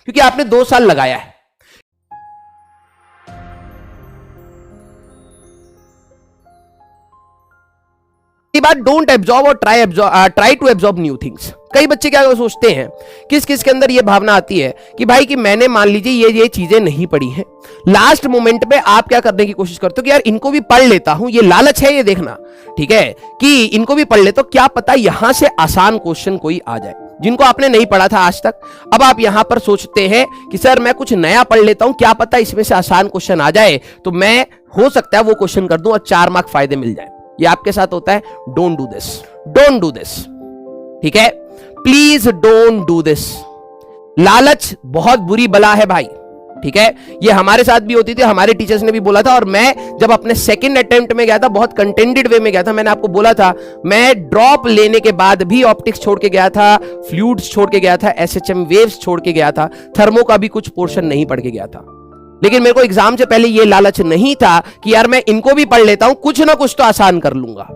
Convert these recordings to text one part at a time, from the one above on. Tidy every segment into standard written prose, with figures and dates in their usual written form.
क्योंकि आपने 2 साल लगाया है। बात डोंट एब्जॉर्ब और try to absorb new things. कई बच्चे क्या सोचते हैं, किस किस के अंदर ये भावना आती है कि भाई कि मैंने मान लीजिए ये चीजें नहीं पढ़ी हैं, लास्ट मोमेंट में आप क्या करने की कोशिश करते हो कि यार इनको भी पढ़ लेता हूं, ये लालच है ये देखना, ठीक है, कि इनको भी पढ़ लेता हूं, क्या पता यहां से आसान क्वेश्चन कोई आ जाए जिनको आपने नहीं पढ़ा था आज तक। अब आप यहां पर सोचते हैं कि सर मैं कुछ नया पढ़ लेता हूं, क्या पता इसमें से आसान क्वेश्चन आ जाए तो मैं हो सकता है वो क्वेश्चन कर दूं और 4 मार्क फायदे मिल जाए। ये आपके साथ होता है। Don't do this, don't do this, ठीक है, प्लीज डोंट डू दिस। लालच बहुत बुरी बला है भाई, ठीक है, ये हमारे साथ भी होती थी, हमारे टीचर्स ने भी बोला था। और मैं जब अपने सेकंड अटेम्प्ट में गया था, बहुत कंटेंटेड वे में गया था, मैंने आपको बोला था मैं ड्रॉप लेने के बाद भी ऑप्टिक्स छोड़ के गया था, फ्लूइड्स छोड़ के गया था, एसएचएम वेव्स छोड़ के गया था, थर्मो का भी कुछ पोर्शन नहीं पढ़ के गया था। लेकिन मेरे को एग्जाम से पहले ये लालच नहीं था कि यार मैं इनको भी पढ़ लेता हूं, कुछ ना कुछ तो आसान कर लूंगा।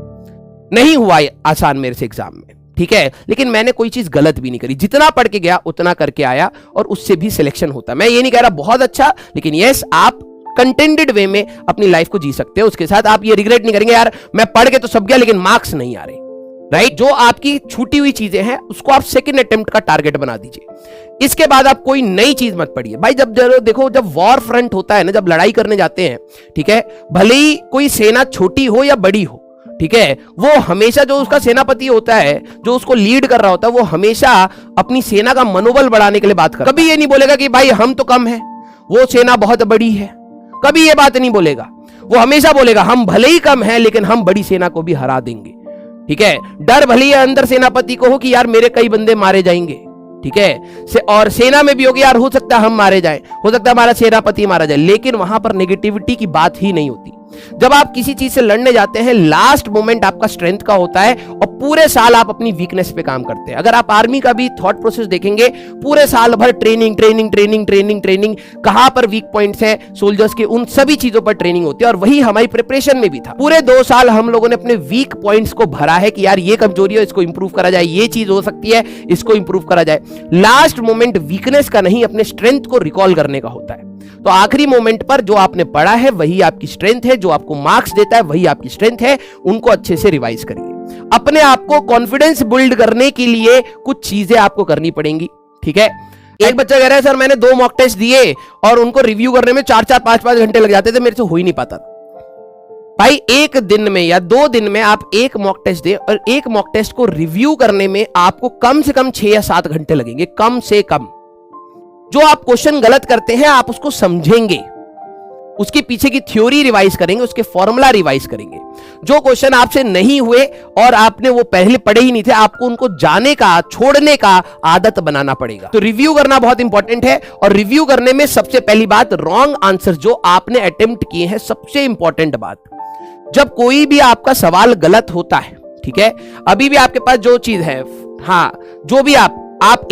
नहीं हुआ आसान मेरे से एग्जाम में, ठीक है, लेकिन मैंने कोई चीज गलत भी नहीं करी, जितना पढ़ के गया उतना करके आया और उससे भी सिलेक्शन होता। मैं ये नहीं कह रहा बहुत अच्छा, लेकिन यस आप कंटेंटेड वे में अपनी लाइफ को जी सकते हो। उसके साथ आप ये रिग्रेट नहीं करेंगे यार मैं पढ़ के तो सब गया लेकिन मार्क्स नहीं आ रहे, राइट। जो आपकी छूटी हुई चीजें हैं उसको आप सेकंड अटेम्प्ट का टारगेट बना दीजिए। इसके बाद आप कोई नई चीज मत पढ़िए भाई। जब देखो जब वॉर फ्रंट होता है ना, जब लड़ाई करने जाते हैं, ठीक है, भले ही कोई सेना छोटी हो या बड़ी हो, ठीक है, वो हमेशा जो उसका सेनापति होता है, जो उसको लीड कर रहा होता है, वो हमेशा अपनी सेना का मनोबल बढ़ाने के लिए बात करता है। कभी ये नहीं बोलेगा कि भाई हम तो कम है, वो सेना बहुत बड़ी है, कभी ये बात नहीं बोलेगा। वो हमेशा बोलेगा हम भले ही कम है लेकिन हम बड़ी सेना को भी हरा देंगे, ठीक है। डर भले ही अंदर सेनापति को हो कि यार मेरे कई बंदे मारे जाएंगे, ठीक है, और सेना में भी हो कि यार हो सकता है हम मारे जाए, हो सकता है हमारा सेनापति मारा जाए, लेकिन वहां पर नेगेटिविटी की बात ही नहीं होती। जब आप किसी चीज से लड़ने जाते हैं, लास्ट मोमेंट आपका स्ट्रेंथ का होता है और पूरे साल आप अपनी वीकनेस पे काम करते हैं। अगर आप आर्मी का भी थॉट प्रोसेस देखेंगे, पूरे साल भर training training training training training, कहां पर वीक पॉइंट्स हैं सोल्जर्स के, उन सभी चीजों पर ट्रेनिंग होती है। और वही हमारी प्रिपरेशन में भी था। पूरे 2 साल हम लोगों ने अपने वीक पॉइंट्स को भरा है कि यार ये कमजोरी है, इसको इंप्रूव करा जाए, ये चीज हो सकती है, इसको इंप्रूव करा जाए। लास्ट मोमेंट वीकनेस का नहीं, अपने स्ट्रेंथ को रिकॉल करने का होता है। तो आखिरी मोमेंट पर जो आपने पढ़ा है वही आपकी स्ट्रेंथ है, जो आपको मार्क्स देता है वही आपकी स्ट्रेंथ है, उनको अच्छे से रिवाइज करिए। अपने आप को कॉन्फिडेंस बिल्ड करने के लिए कुछ चीजें आपको करनी पड़ेंगी, ठीक है। एक बच्चा कह रहा है सर मैंने 2 मॉक टेस्ट दिए और उनको रिव्यू करने में 4-4 5-5 घंटे लग जाते थे, मेरे से हो ही नहीं पाता। भाई एक दिन में या 2 दिन में आप एक मॉक टेस्ट दे और एक मॉक टेस्ट को रिव्यू करने में आपको कम से कम 6 या 7 घंटे लगेंगे, कम से कम। जो आप क्वेश्चन गलत करते हैं आप उसको समझेंगे, उसके पीछे की थ्योरी रिवाइज करेंगे, उसके फॉर्मूला रिवाइज करेंगे। जो क्वेश्चन आपसे नहीं हुए और आपने वो पहले पढ़े ही नहीं थे, आपको उनको जाने का, छोड़ने का आदत बनाना पड़ेगा। तो रिव्यू करना बहुत इंपॉर्टेंट है। और रिव्यू करने में सबसे पहली बात, रॉन्ग आंसर जो आपने अटेम्प्ट किए हैं, सबसे इंपॉर्टेंट बात। जब कोई भी आपका सवाल गलत होता है, ठीक है, अभी भी आपके पास जो चीज है, हाँ, जो भी आप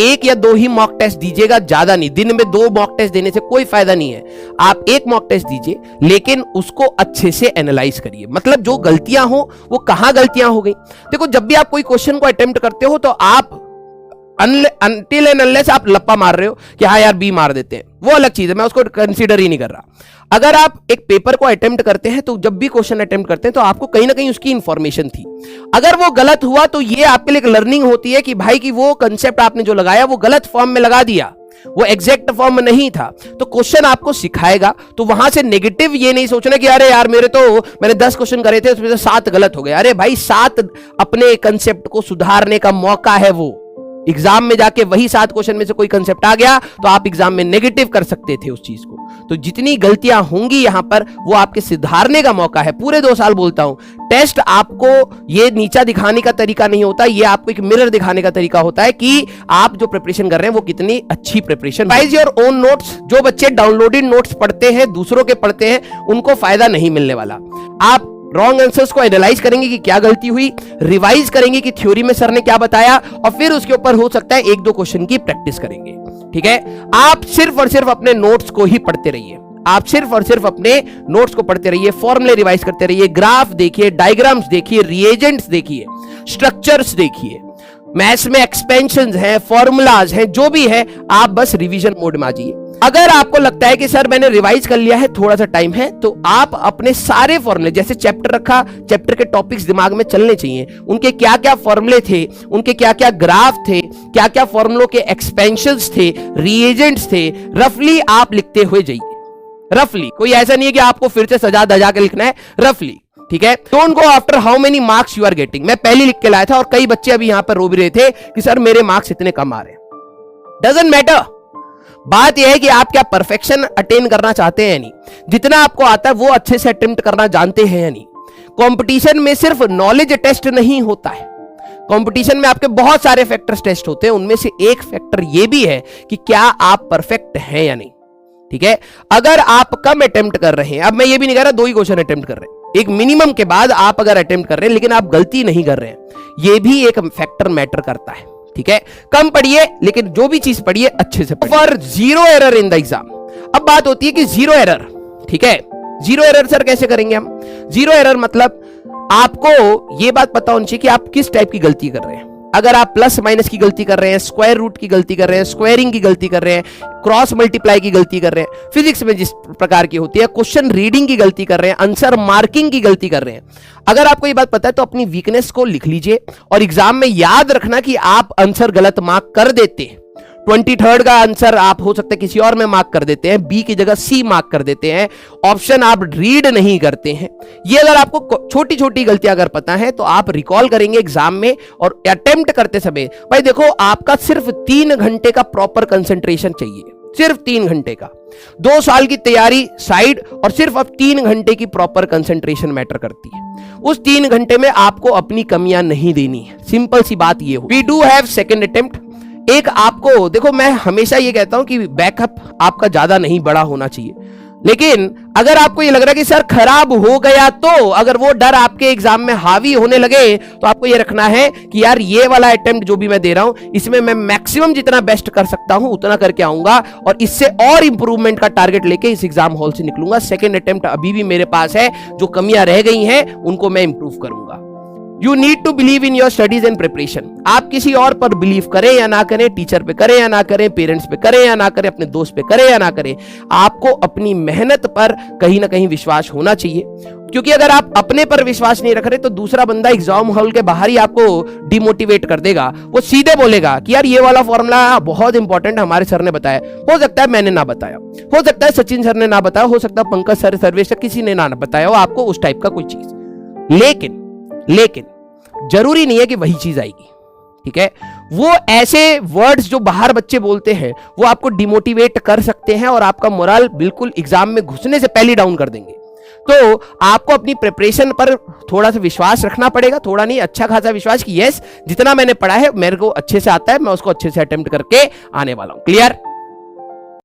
1 या 2 ही मॉक टेस्ट दीजिएगा, ज्यादा नहीं। दिन में 2 मॉक टेस्ट देने से कोई फायदा नहीं है। आप 1 मॉक टेस्ट दीजिए, लेकिन उसको अच्छे से एनालाइज करिए। मतलब जो गलतियां हो वो कहां गलतियां हो गई। देखो जब भी आप कोई क्वेश्चन को अटेम्प्ट करते हो तो आप अनटिल एंड अनलेस आप लप्पा मार रहे हो कि हाँ यार बी मार देते हैं, वो अलग चीज है, मैं उसको कंसीडर ही नहीं कर रहा। अगर आप एक पेपर को अटेम्प्ट करते हैं तो जब भी क्वेश्चन अटेम्प्ट करते हैं तो आपको कहीं ना कहीं उसकी इंफॉर्मेशन थी। अगर वो गलत हुआ तो ये आपके लिए एक लर्निंग होती है कि भाई कि वो कंसेप्ट आपने जो लगाया वो गलत फॉर्म में लगा दिया, वो एग्जैक्ट फॉर्म में नहीं था। तो क्वेश्चन आपको सिखाएगा। तो वहां से नेगेटिव ये नहीं सोचना कि अरे यार मैंने 10 क्वेश्चन करे थे उसमें से 7 गलत हो गए। अरे भाई 7 अपने कंसेप्ट को सुधारने का मौका है। वो एग्जाम में जाके वही 7 क्वेश्चन में से कोई कंसेप्ट आ गया तो आप एग्जाम में नेगेटिव कर सकते थे उस चीज को। तो जितनी गलतियां होंगी यहां पर वो आपके सुधारने का मौका है। पूरे 2 साल बोलता हूं, टेस्ट आपको ये नीचा दिखाने का तरीका नहीं होता, ये आपको एक मिरर दिखाने का तरीका होता है कि आप जो प्रिपरेशन कर रहे हैं वो कितनी अच्छी preparation. Rise your own notes. जो बच्चे डाउनलोडेड नोट्स पढ़ते हैं, दूसरों के पढ़ते हैं, उनको फायदा नहीं मिलने वाला। आप रॉन्ग आंसर्स को एनालाइज करेंगे कि क्या गलती हुई, रिवाइज करेंगे कि थ्योरी में सर ने क्या बताया, और फिर उसके ऊपर हो सकता है 1-2 क्वेश्चन की प्रैक्टिस करेंगे। ठीक है, आप सिर्फ और सिर्फ अपने नोट्स को ही पढ़ते रहिए। आप सिर्फ और सिर्फ अपने नोट्स को पढ़ते रहिए, फॉर्मूले रिवाइज करते रहिए, ग्राफ देखिए, डायग्राम्स देखिए, रिएजेंट्स देखिए, स्ट्रक्चर्स देखिए। मैथ्स में एक्सपेंशंस हैं, फॉर्मूलाज हैं, जो भी है आप बस रिवीजन मोड में आ जाइए। अगर आपको लगता है कि सर मैंने रिवाइज कर लिया है, थोड़ा सा टाइम है, तो आप अपने सारे फॉर्मूले, जैसे चैप्टर रखा, चैप्टर के टॉपिक्स दिमाग में चलने चाहिए, उनके क्या क्या फॉर्मूले थे, उनके क्या क्या ग्राफ थे, क्या क्या फॉर्मूलों के एक्सपेंशंस थे, रिएजेंट्स थे, रफली आप लिखते हुए जाइए। रफली, कोई ऐसा नहीं है कि आपको फिर से सजा दजा के लिखना है, रफली, ठीक है। Don't go after how many marks you are getting. मैं पहले लिख के लाया था और कई बच्चे अभी यहां पर रो भी रहे थे कि सर मेरे मार्क्स इतने कम आ रहे हैं। डजंट मैटर, बात यह है कि आप क्या परफेक्शन अटेन करना चाहते हैं या नहीं, जितना आपको आता है वो अच्छे से अटेम्प्ट करना जानते हैं या नहीं। कंपटीशन में सिर्फ नॉलेज टेस्ट नहीं होता है, कंपटीशन में आपके बहुत सारे फैक्टर्स टेस्ट होते हैं, उनमें से एक फैक्टर ये भी है कि क्या आप परफेक्ट हैं या नहीं, ठीक है। अगर आप कम अटेम्प्ट कर रहे हैं, अब मैं ये भी नहीं कह रहा 2 ही क्वेश्चन अटेम्प्ट कर रहे हैं, एक मिनिमम के बाद आप अगर अटेम्प्ट कर रहे हैं लेकिन आप गलती नहीं कर रहे हैं, ये भी एक फैक्टर मैटर करता है, ठीक है। कम पढ़िए लेकिन जो भी चीज पढ़िए अच्छे से पढ़िए। For 0 error in the exam, अब बात होती है कि 0 एरर, ठीक है। 0 एरर सर कैसे करेंगे हम? 0 एरर मतलब आपको ये बात पता होनी चाहिए कि आप किस टाइप की गलती कर रहे हैं। अगर आप प्लस माइनस की गलती कर रहे हैं, स्क्वायर रूट की गलती कर रहे हैं, स्क्वायरिंग की गलती कर रहे हैं, क्रॉस मल्टीप्लाई की गलती कर रहे हैं, फिजिक्स में जिस प्रकार की होती है, क्वेश्चन रीडिंग की गलती कर रहे हैं, आंसर मार्किंग की गलती कर रहे हैं, अगर आपको ये बात पता है तो अपनी वीकनेस को लिख लीजिए और एग्जाम में याद रखना कि आप आंसर गलत मार्क कर देते हैं। 23rd का आंसर आप हो सकता है किसी और में मार्क कर देते हैं, बी की जगह सी मार्क कर देते हैं, ऑप्शन आप रीड नहीं करते हैं। ये अगर आपको छोटी छोटी गलतियां अगर पता है तो आप रिकॉल करेंगे एग्जाम में और अटेम्प्ट करते समय। भाई देखो, आपका सिर्फ 3 घंटे का प्रॉपर कंसंट्रेशन चाहिए, सिर्फ 3 घंटे का। 2 साल की तैयारी साइड और सिर्फ अब 3 घंटे की प्रॉपर कंसंट्रेशन मैटर करती है। उस 3 घंटे में आपको अपनी कमियां नहीं देनी है, सिंपल सी बात ये हो। We do have second attempt. एक आपको देखो, मैं हमेशा ये कहता हूं कि बैकअप आपका ज्यादा नहीं बड़ा होना चाहिए, लेकिन अगर आपको ये लग रहा है कि सर खराब हो गया, तो अगर वो डर आपके एग्जाम में हावी होने लगे तो आपको ये रखना है कि यार ये वाला अटेम्प्ट जो भी मैं दे रहा हूं इसमें मैं मैक्सिमम जितना बेस्ट कर सकता हूं उतना करके आऊंगा और इससे और इंप्रूवमेंट का टारगेट लेके इस एग्जाम हॉल से निकलूंगा। सेकेंड अटेम्प्ट अभी भी मेरे पास है, जो कमियां रह गई हैं उनको मैं इंप्रूव करूंगा। You need to believe in your studies and preparation. आप किसी और पर बिलीव करें या ना करें, टीचर पे करें या ना करें, पेरेंट्स पे करें या ना करें, अपने दोस्त पे करें या ना करें, आपको अपनी मेहनत पर कहीं ना कहीं विश्वास होना चाहिए। क्योंकि अगर आप अपने पर विश्वास नहीं रख रहे तो दूसरा बंदा एग्जाम हॉल के बाहर ही आपको डिमोटिवेट कर देगा। वो सीधे बोलेगा कि यार ये वाला फॉर्मूला बहुत इंपॉर्टेंट है, हमारे सर ने बताया, हो सकता है मैंने ना बताया, हो सकता है सचिन सर ने ना बताया, हो सकता है पंकज सर, सर्वेश सर, किसी ने ना बताया हो आपको उस टाइप का कोई चीज। लेकिन जरूरी नहीं है कि वही चीज आएगी, ठीक है। वो ऐसे वर्ड्स जो बाहर बच्चे बोलते हैं वो आपको डिमोटिवेट कर सकते हैं और आपका मोरल बिल्कुल एग्जाम में घुसने से पहले डाउन कर देंगे। तो आपको अपनी प्रिपरेशन पर थोड़ा सा विश्वास रखना पड़ेगा, थोड़ा नहीं अच्छा खासा विश्वास कि यस जितना मैंने पढ़ा है मेरे को अच्छे से आता है, मैं उसको अच्छे से अटेम्प्ट करके आने वाला हूं। क्लियर?